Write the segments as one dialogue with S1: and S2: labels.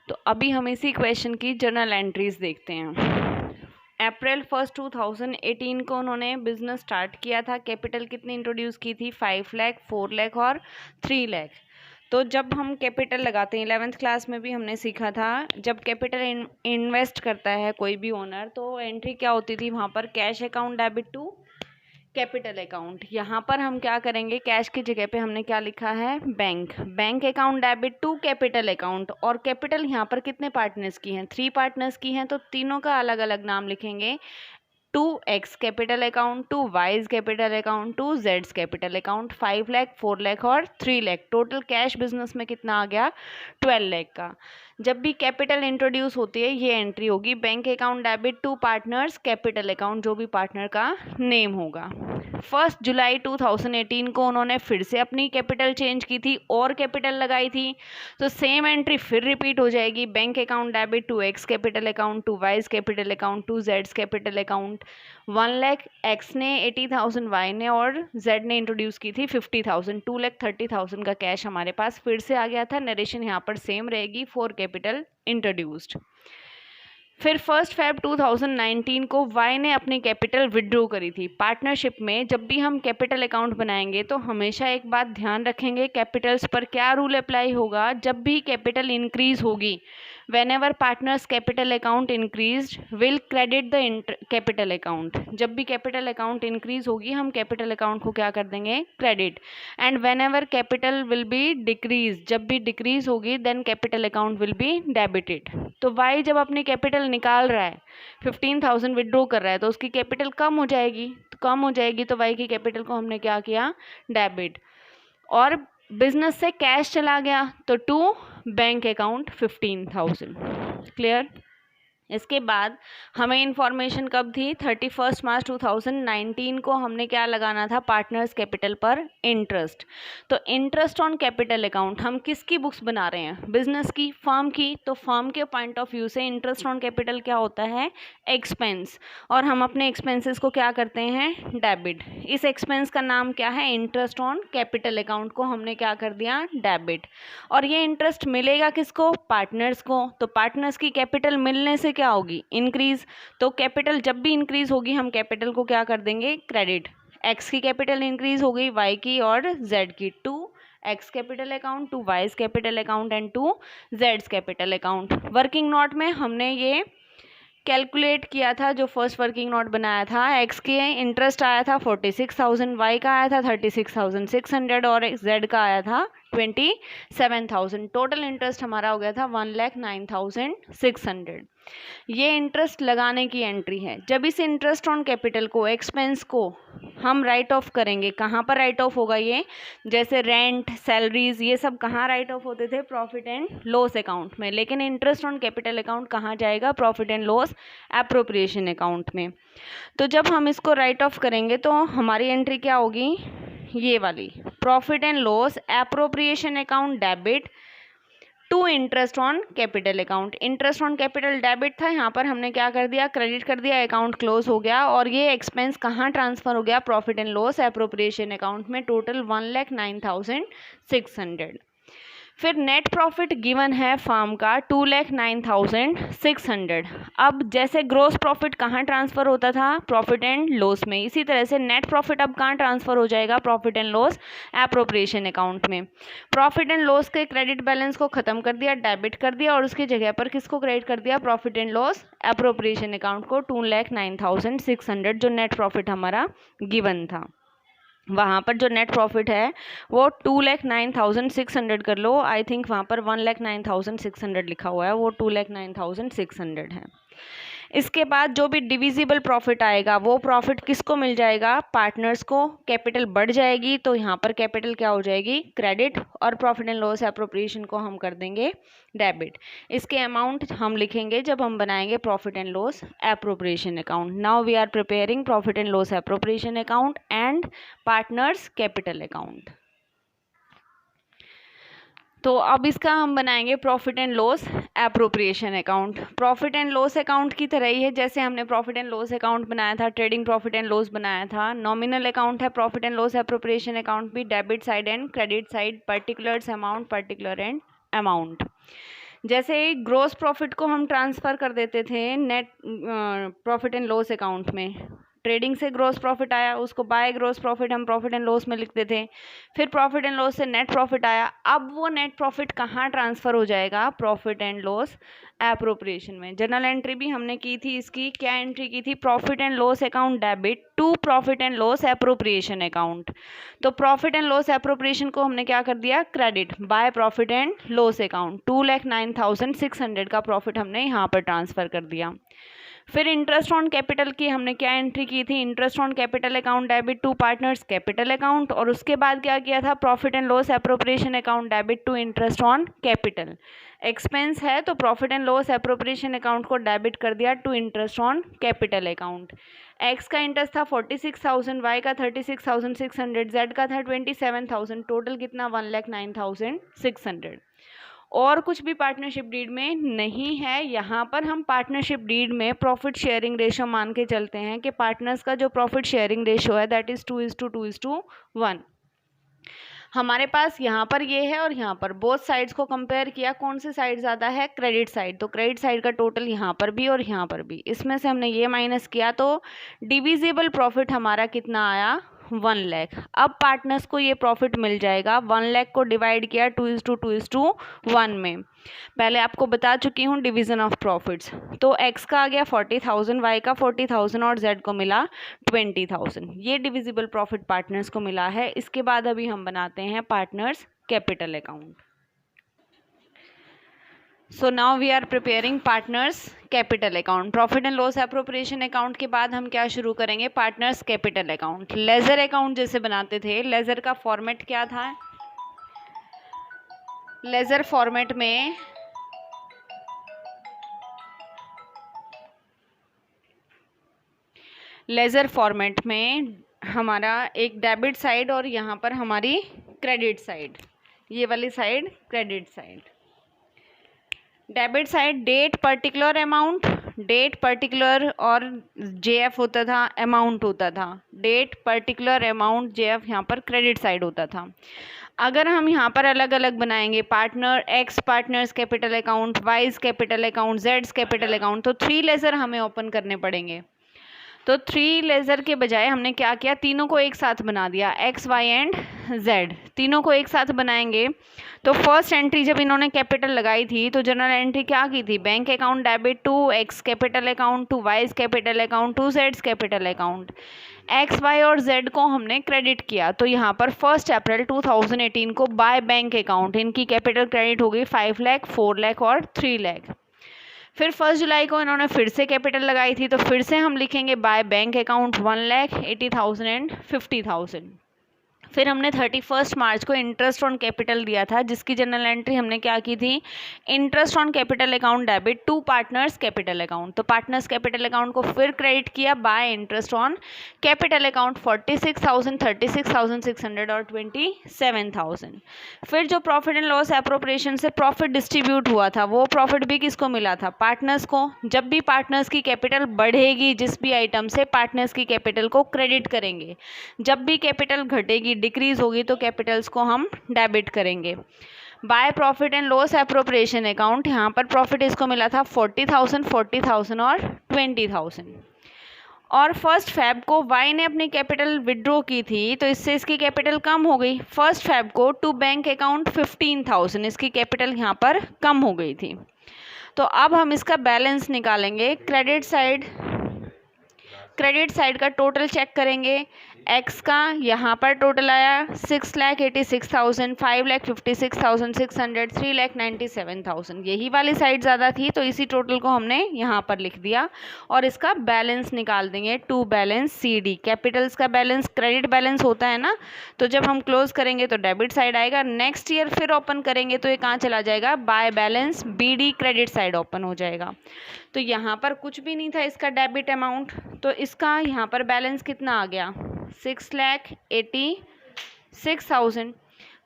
S1: तो अभी हम इसी क्वेश्चन की जर्नल एंट्रीज देखते हैं। अप्रैल 1 2018 को उन्होंने बिजनेस स्टार्ट किया था। कैपिटल कितनी इंट्रोड्यूस की थी? 5 लाख, 4 लाख और 3 लाख। तो जब हम कैपिटल लगाते हैं, 11th क्लास में भी हमने सीखा था, जब कैपिटल इन्वेस्ट करता है कोई भी ओनर, तो एंट्री क्या होती थी वहाँ पर? Cash account debit to capital account. यहाँ पर हम क्या करेंगे, कैश की जगह पे हमने क्या लिखा है? Bank account debit to capital account. और कैपिटल यहाँ पर कितने पार्टनर्स की हैं? 3 पार्टनर्स की हैं, तो तीनों का अलग अलग नाम लिखेंगे। To X capital account, to Y's capital account, to जेड्स कैपिटल अकाउंट। 5 लाख, 4 लाख और 3 लाख। टोटल कैश बिजनेस में कितना आ गया? 12 लाख का। जब भी कैपिटल इंट्रोड्यूस होती है ये एंट्री होगी, bank account debit to partners capital account, जो भी पार्टनर का नेम होगा। 1 जुलाई 2018 को उन्होंने फिर से अपनी कैपिटल चेंज की थी और कैपिटल लगाई थी, तो सेम एंट्री फिर रिपीट हो जाएगी। Bank account debit to X capital account, to Y's capital account, to जेड्स कैपिटल अकाउंट। 1 लाख एक्स ने, 80,000 वाई ने और जेड ने इंट्रोड्यूस की थी 50,000। 2,30,000 का कैश हमारे पास फिर से आ गया था। नरेशन यहाँ पर सेम रहेगी फॉर कैपिटल इंट्रोड्यूस्ड। फिर 1 Feb 2019 को वाई ने अपनी कैपिटल विड्रॉ करी थी। पार्टनरशिप में जब भी हम कैपिटल अकाउंट बनाएंगे तो हमेशा एक बात ध्यान रखेंगे, कैपिटल्स पर क्या रूल अप्लाई होगा? जब भी कैपिटल इंक्रीज होगी, when ever partners capital account increase will credit the capital account. जब भी कैपिटल अकाउंट इंक्रीज होगी हम कैपिटल अकाउंट को क्या कर देंगे? Credit. And whenever capital will be decrease, जब भी डिक्रीज होगी then capital account will be debited. तो वाई जब अपनी कैपिटल निकाल रहा है, 15,000 विड्रॉ कर रहा है, तो उसकी कैपिटल कम हो जाएगी। तो कम हो जाएगी तो वाई की कैपिटल को हमने क्या किया? डेबिट। और बिजनेस से कैश चला गया तो टू बैंक अकाउंट 15,000। क्लियर? इसके बाद हमें इंफॉर्मेशन कब थी? 31 मार्च 2019 को हमने क्या लगाना था? पार्टनर्स कैपिटल पर इंटरेस्ट। तो इंटरेस्ट ऑन कैपिटल अकाउंट हम किसकी बुक्स बना रहे हैं? बिजनेस की, फर्म की। तो फर्म के पॉइंट ऑफ व्यू से इंटरेस्ट ऑन कैपिटल क्या होता है? एक्सपेंस। और हम अपने एक्सपेंसेस को क्या करते हैं? डेबिट। इस एक्सपेंस का नाम क्या है? इंटरेस्ट ऑन कैपिटल अकाउंट को हमने क्या कर दिया? डेबिट। और ये इंटरेस्ट मिलेगा किसको? पार्टनर्स को। तो पार्टनर्स की कैपिटल मिलने से क्या होगी? इंक्रीज। तो कैपिटल जब भी इंक्रीज होगी हम कैपिटल को क्या कर देंगे? क्रेडिट। एक्स की कैपिटल इंक्रीज हो गई, वाई की और जेड की। To X capital account, to Y's capital account and to जेड्स कैपिटल अकाउंट। वर्किंग नोट में हमने ये कैलकुलेट किया था, जो फर्स्ट वर्किंग नोट बनाया था। एक्स के इंटरेस्ट आया था 46,000, वाई का आया था 36,600 और जेड का आया था 27,000। टोटल इंटरेस्ट हमारा हो गया था 1,09,600। ये इंटरेस्ट लगाने की एंट्री है। जब इस इंटरेस्ट ऑन कैपिटल को, एक्सपेंस को हम राइट ऑफ करेंगे, कहाँ पर राइट ऑफ होगा ये? जैसे रेंट, सैलरीज, ये सब कहाँ राइट ऑफ होते थे? प्रॉफिट एंड लॉस अकाउंट में। लेकिन इंटरेस्ट ऑन कैपिटल अकाउंट कहाँ जाएगा? Profit and loss appropriation account में। तो जब हम इसको राइट ऑफ करेंगे तो हमारी एंट्री क्या होगी? ये वाली, profit and loss appropriation account debit to interest on capital account. Interest on capital debit था, यहाँ पर हमने क्या कर दिया? क्रेडिट कर दिया, अकाउंट क्लोज हो गया। और ये एक्सपेंस कहाँ ट्रांसफर हो गया? Profit and loss appropriation account में। टोटल 1,09,600। फिर नेट प्रॉफिट गिवन है फर्म का 2,09,600। अब जैसे ग्रोस प्रॉफिट कहाँ ट्रांसफर होता था? प्रॉफिट एंड लॉस में। इसी तरह से नेट प्रॉफिट अब कहाँ ट्रांसफर हो जाएगा? Profit and loss appropriation account में। प्रॉफिट एंड लॉस के क्रेडिट बैलेंस को खत्म कर दिया, डेबिट कर दिया, और उसकी जगह पर किसको क्रेडिट कर दिया? Profit and loss appropriation account को 2,09,600, जो नेट प्रॉफिट हमारा गिवन था। वहाँ पर जो नेट प्रॉफिट है वो 2,09,600 कर लो। आई थिंक वहाँ पर 1,09,600 लिखा हुआ है, वो 2,09,600 है। इसके बाद जो भी डिविजिबल प्रॉफिट आएगा वो प्रॉफिट किसको मिल जाएगा? पार्टनर्स को। कैपिटल बढ़ जाएगी तो यहाँ पर कैपिटल क्या हो जाएगी? क्रेडिट। और प्रॉफिट एंड लॉस एप्रोप्रिएशन को हम कर देंगे डेबिट। इसके अमाउंट हम लिखेंगे जब हम बनाएंगे profit and loss appropriation account. Now we are preparing profit and loss appropriation account and partners capital account. तो अब इसका हम बनाएंगे profit and loss appropriation account. Profit and loss account की तरह ही है जैसे हमने प्रॉफिट एंड लॉस अकाउंट बनाया था, ट्रेडिंग प्रॉफिट एंड लॉस बनाया था। नॉमिनल अकाउंट है profit and loss appropriation account भी, debit side and credit side, particulars amount, particular and amount. जैसे ग्रोस प्रॉफिट को हम ट्रांसफ़र कर देते थे net profit and loss account में, ट्रेडिंग से ग्रोस प्रॉफिट आया उसको बाय ग्रोस प्रॉफिट हम प्रॉफिट एंड लॉस में लिखते थे, फिर प्रॉफिट एंड लॉस से नेट प्रॉफिट आया, अब वो नेट प्रॉफिट कहाँ ट्रांसफ़र हो जाएगा, प्रॉफिट एंड लॉस एप्रोप्रिएशन में। जर्नल एंट्री भी हमने की थी, इसकी क्या एंट्री की थी, profit and loss account debit to profit and loss appropriation account. तो प्रॉफिट एंड लॉस एप्रोप्रिएशन को हमने क्या कर दिया, credit by profit and loss account, 2,09,600 का प्रॉफिट हमने यहाँ पर ट्रांसफ़र कर दिया। फिर इंटरेस्ट ऑन कैपिटल की हमने क्या एंट्री की थी, interest on capital account debit to partners capital account, और उसके बाद क्या किया था, profit and loss appropriation account debit to interest on capital. Expense है तो profit and loss appropriation account को डेबिट कर दिया to interest on capital account. X का इंटरेस्ट था 46,000, वाई का 36,600, जेड का था 27,000, टोटल कितना 1,09,600। और कुछ भी पार्टनरशिप डीड में नहीं है। यहाँ पर हम पार्टनरशिप डीड में प्रॉफिट शेयरिंग रेशो मान के चलते हैं कि पार्टनर्स का जो प्रॉफिट शेयरिंग रेशो है दैट इज़ 2:2:1। हमारे पास यहाँ पर ये है और यहाँ पर बोथ साइड्स को कंपेयर किया, कौन सी साइड ज़्यादा है, क्रेडिट साइड, तो क्रेडिट साइड का टोटल यहाँ पर भी और यहाँ पर भी, इसमें से हमने ये माइनस किया तो डिविजिबल प्रॉफिट हमारा कितना आया, 1 लाख। अब पार्टनर्स को ये प्रॉफिट मिल जाएगा, 1 लाख को डिवाइड किया 2:2:1 में। पहले आपको बता चुकी हूँ डिवीज़न ऑफ प्रॉफिट्स, तो एक्स का आ गया 40,000, वाई का 40,000 और जेड को मिला 20,000। ये डिविजिबल प्रॉफिट पार्टनर्स को मिला है। इसके बाद अभी हम बनाते हैं partners capital account. So now we are preparing partners capital account. Profit and loss appropriation account के बाद हम क्या शुरू करेंगे, partners capital account. Ledger account जैसे बनाते थे, लेजर का फॉर्मेट क्या था, लेजर फॉर्मेट में हमारा एक डेबिट साइड और यहाँ पर हमारी क्रेडिट साइड, ये वाली side credit side. Debit side date particular amount, date particular और जेएफ होता था, अमाउंट होता था, डेट पर्टिकुलर अमाउंट जेएफ यहाँ पर क्रेडिट साइड होता था। अगर हम यहाँ पर अलग अलग बनाएंगे, partner x partners capital account, wise capital account, Jades capital account, तो 3 लेजर हमें ओपन करने पड़ेंगे। तो 3 लेजर के बजाय हमने क्या किया, तीनों को एक साथ बना दिया, एक्स वाई एंड जेड, तीनों को एक साथ बनाएंगे। तो फर्स्ट एंट्री जब इन्होंने कैपिटल लगाई थी तो जनरल एंट्री क्या की थी, bank account debit to X capital account to Y's capital account to जेड्स कैपिटल अकाउंट। एक्स वाई और जेड को हमने क्रेडिट किया, तो यहाँ पर 1 अप्रैल 2018 को बाय बैंक अकाउंट इनकी कैपिटल क्रेडिट हो गई 5 लाख, 4 लाख और 3 लाख। फिर 1 जुलाई को इन्होंने फिर से कैपिटल लगाई थी, तो फिर से हम लिखेंगे बाय बैंक अकाउंट 1,80,000 एंड 50,000। फिर हमने 31 मार्च को इंटरेस्ट ऑन कैपिटल दिया था, जिसकी जनरल एंट्री हमने क्या की थी, interest on capital account debit to partners capital account. तो पार्टनर्स कैपिटल अकाउंट को फिर क्रेडिट किया by interest on capital account 46,000, 36,600 और 27,000। फिर जो प्रॉफिट एंड लॉस एप्रोप्रिएशन से प्रॉफिट डिस्ट्रीब्यूट हुआ था, वो प्रॉफिट भी किसको मिला था, पार्टनर्स को। जब भी पार्टनर्स की कैपिटल बढ़ेगी, जिस भी आइटम से, पार्टनर्स की कैपिटल को क्रेडिट करेंगे। जब भी कैपिटल घटेगी, डिक्रीज होगी, तो कैपिटल्स को हम डेबिट करेंगे। Bye profit and loss appropriation account, यहाँ पर प्रॉफिट इसको मिला था 40,000, 40,000 और 20,000। और 1 फेब को वाई ने अपनी कैपिटल विड्रॉ की थी, तो इससे इसकी कैपिटल कम हो गई। 1 फेब को टू बैंक अकाउंट 15,000, इसकी कैपिटल यहाँ पर कम हो गई थी। तो अब हम इसका बैलेंस निकालेंगे। क्रेडिट साइड का टोटल चेक करेंगे। एक्स का यहाँ पर टोटल आया 6,86,000, 5,56,600, 3,97,000। यही वाली साइड ज़्यादा थी, तो इसी टोटल को हमने यहाँ पर लिख दिया और इसका बैलेंस निकाल देंगे। To balance C D, capitals का बैलेंस क्रेडिट बैलेंस होता है ना, तो जब हम क्लोज करेंगे तो डेबिट साइड आएगा। नेक्स्ट ईयर फिर ओपन करेंगे तो ये कहाँ चला जाएगा, by balance B D, credit side open हो जाएगा। तो यहाँ पर कुछ भी नहीं था इसका डेबिट अमाउंट, तो इसका यहाँ पर बैलेंस कितना आ गया, 6,86,000।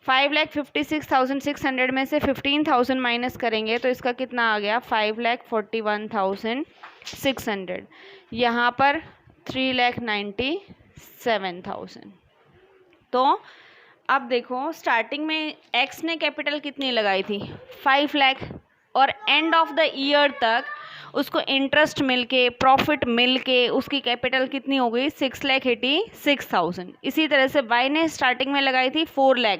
S1: 5,56,600 में से 15,000 माइनस करेंगे तो इसका कितना आ गया, 5,41,600। यहाँ पर 3,97,000। तो अब देखो, स्टार्टिंग में एक्स ने कैपिटल कितनी लगाई थी, 5 लाख, और एंड ऑफ द ईयर तक उसको इंटरेस्ट मिल के प्रॉफिट मिल के उसकी कैपिटल कितनी हो गई 6,86,000। इसी तरह से वाई ने स्टार्टिंग में लगाई थी 4 लाख,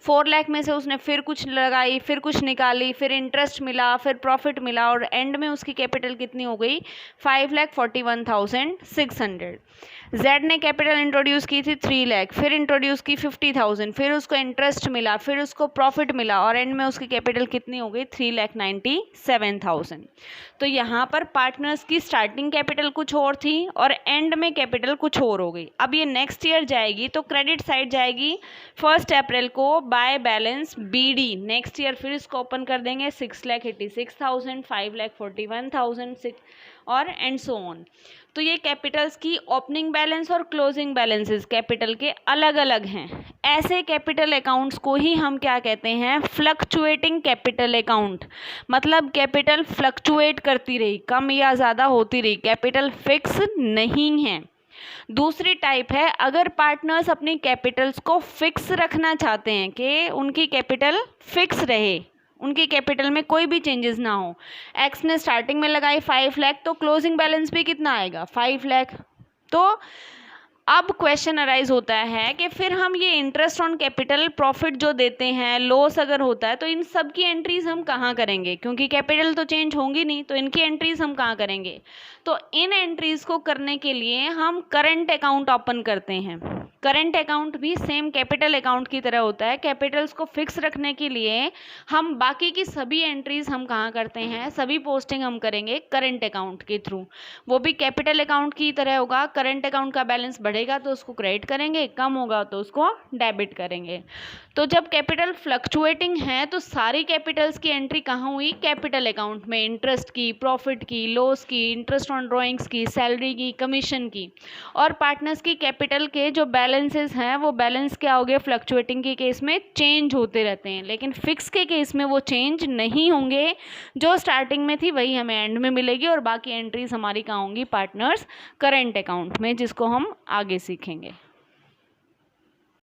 S1: 4 लाख में से उसने फिर कुछ लगाई, फिर कुछ निकाली, फिर इंटरेस्ट मिला, फिर प्रॉफिट मिला और एंड में उसकी कैपिटल कितनी हो गई 5,41,600। जेड ने कैपिटल इंट्रोड्यूस की थी 3 लाख, फिर इंट्रोड्यूस की 50,000, फिर उसको इंटरेस्ट मिला, फिर उसको प्रॉफिट मिला और एंड में उसकी कैपिटल कितनी हो गई 3,97,000। तो यहाँ पर पार्टनर्स की स्टार्टिंग कैपिटल कुछ और थी और एंड में कैपिटल कुछ और हो गई। अब ये नेक्स्ट ईयर जाएगी तो क्रेडिट साइड जाएगी 1 अप्रैल को by balance BD। Next year फिर इसको ओपन कर देंगे 6,86,000, 5,41,000 और एंड सो ऑन। तो ये कैपिटल्स की ओपनिंग बैलेंस और क्लोजिंग बैलेंसेस कैपिटल के अलग अलग हैं। ऐसे कैपिटल अकाउंट्स को ही हम क्या कहते हैं, फ्लक्चुएटिंग कैपिटल अकाउंट। मतलब कैपिटल फ्लक्चुएट करती रही, कम या ज़्यादा होती रही, कैपिटल फिक्स नहीं है। दूसरी टाइप है अगर पार्टनर्स अपनी कैपिटल्स को फिक्स रखना चाहते हैं कि उनकी कैपिटल फिक्स रहे, उनकी कैपिटल में कोई भी चेंजेस ना हो। एक्स ने स्टार्टिंग में लगाई 5 लाख तो क्लोजिंग बैलेंस भी कितना आएगा 5 लाख। तो अब क्वेश्चन अराइज होता है कि फिर हम ये इंटरेस्ट ऑन कैपिटल प्रॉफिट जो देते हैं, लॉस अगर होता है तो इन सब की एंट्रीज हम कहाँ करेंगे, क्योंकि कैपिटल तो चेंज होंगी नहीं, तो इनकी एंट्रीज हम कहाँ करेंगे। तो इन एंट्रीज को करने के लिए हम करंट अकाउंट ओपन करते हैं। करंट अकाउंट भी सेम कैपिटल अकाउंट की तरह होता है। कैपिटल्स को फिक्स रखने के लिए हम बाकी की सभी एंट्रीज हम कहाँ करते हैं, सभी पोस्टिंग हम करेंगे करंट अकाउंट के थ्रू। वो भी कैपिटल अकाउंट की तरह होगा। करंट अकाउंट का बैलेंस बढ़ेगा तो उसको क्रेडिट करेंगे, कम होगा तो उसको डेबिट करेंगे। तो जब कैपिटल फ्लक्चुएटिंग है तो सारी कैपिटल्स की एंट्री कहाँ हुई, कैपिटल अकाउंट में। इंटरेस्ट की, प्रॉफिट की, लॉस की, इंटरेस्ट ऑन ड्रॉइंग्स की, सैलरी की, कमीशन की। और पार्टनर्स की कैपिटल के जो बैलेंसेस हैं वो बैलेंस क्या हो गए, फ्लक्चुएटिंग के केस में चेंज होते रहते हैं, लेकिन फिक्स के केस में वो चेंज नहीं होंगे। जो स्टार्टिंग में थी वही हमें एंड में मिलेगी और बाकी एंट्रीज हमारी कहाँ होंगी, पार्टनर्स करंट अकाउंट में, जिसको हम आगे सीखेंगे।